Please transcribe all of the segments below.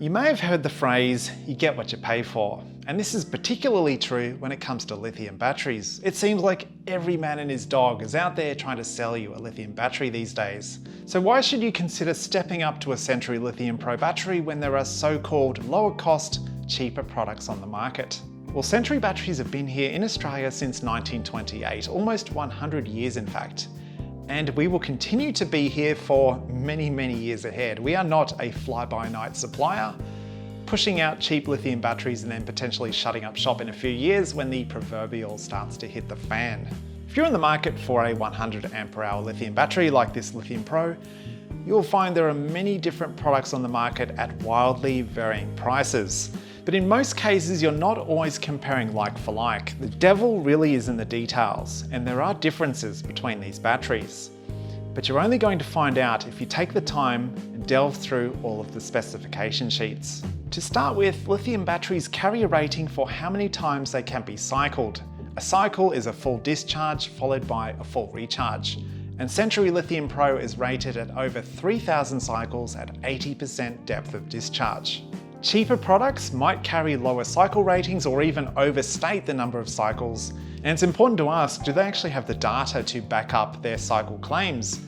You may have heard the phrase, you get what you pay for. And this is particularly true when it comes to lithium batteries. It seems like every man and his dog is out there trying to sell you a lithium battery these days. So why should you consider stepping up to a Century Lithium Pro battery when there are so-called lower cost, cheaper products on the market? Well, Century batteries have been here in Australia since 1928, almost 100 years in fact. And we will continue to be here for many, many years ahead. We are not a fly-by-night supplier, pushing out cheap lithium batteries and then potentially shutting up shop in a few years when the proverbial starts to hit the fan. If you're in the market for a 100 ampere hour lithium battery like this Lithium Pro, you'll find there are many different products on the market at wildly varying prices. But in most cases, you're not always comparing like for like. The devil really is in the details, and there are differences between these batteries. But you're only going to find out if you take the time and delve through all of the specification sheets. To start with, lithium batteries carry a rating for how many times they can be cycled. A cycle is a full discharge followed by a full recharge. And Century Lithium Pro is rated at over 3,000 cycles at 80% depth of discharge. Cheaper products might carry lower cycle ratings or even overstate the number of cycles. And it's important to ask, do they actually have the data to back up their cycle claims?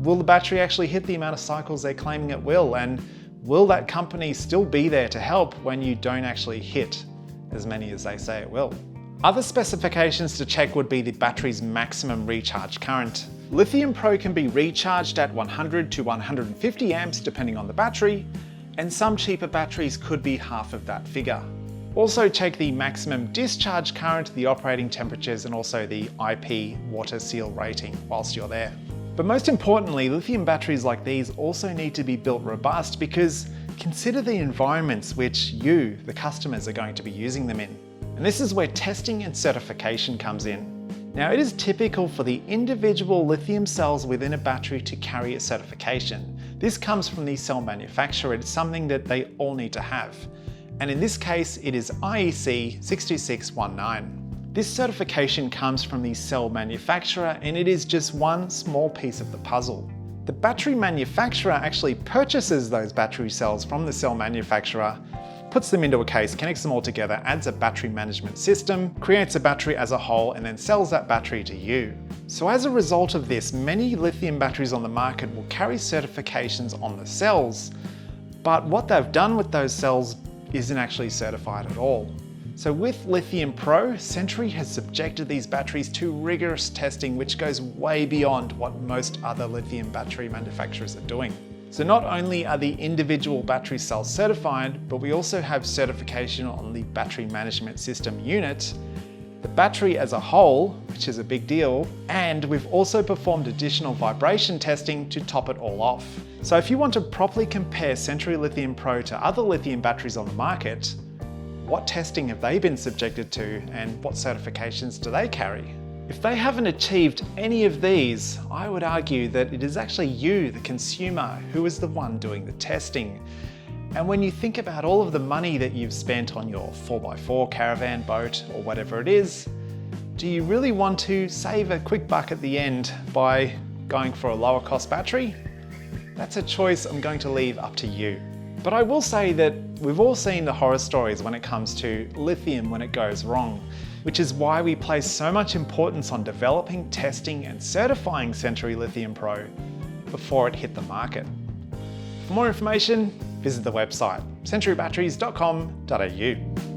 Will the battery actually hit the amount of cycles they're claiming it will? And will that company still be there to help when you don't actually hit as many as they say it will? Other specifications to check would be the battery's maximum recharge current. Lithium Pro can be recharged at 100 to 150 amps depending on the battery, and some cheaper batteries could be half of that figure. Also check the maximum discharge current, the operating temperatures, and also the IP water seal rating whilst you're there. But most importantly, lithium batteries like these also need to be built robust because consider the environments which you, the customers, are going to be using them in. And this is where testing and certification comes in. Now, it is typical for the individual lithium cells within a battery to carry a certification. This comes from the cell manufacturer. It's something that they all need to have. And in this case, it is IEC 62619. This certification comes from the cell manufacturer, and it is just one small piece of the puzzle. The battery manufacturer actually purchases those battery cells from the cell manufacturer, puts them into a case, connects them all together, adds a battery management system, creates a battery as a whole, and then sells that battery to you. So as a result of this, many lithium batteries on the market will carry certifications on the cells, but what they've done with those cells isn't actually certified at all. So with Lithium Pro, Century has subjected these batteries to rigorous testing, which goes way beyond what most other lithium battery manufacturers are doing. So not only are the individual battery cells certified, but we also have certification on the battery management system unit, the battery as a whole, which is a big deal, and we've also performed additional vibration testing to top it all off. So if you want to properly compare Century Lithium Pro to other lithium batteries on the market, what testing have they been subjected to and what certifications do they carry? If they haven't achieved any of these, I would argue that it is actually you, the consumer, who is the one doing the testing. And when you think about all of the money that you've spent on your 4x4 caravan, boat, or whatever it is, do you really want to save a quick buck at the end by going for a lower cost battery? That's a choice I'm going to leave up to you. But I will say that we've all seen the horror stories when it comes to lithium when it goes wrong, which is why we place so much importance on developing, testing, and certifying Century Lithium Pro before it hit the market. For more information, visit the website centurybatteries.com.au.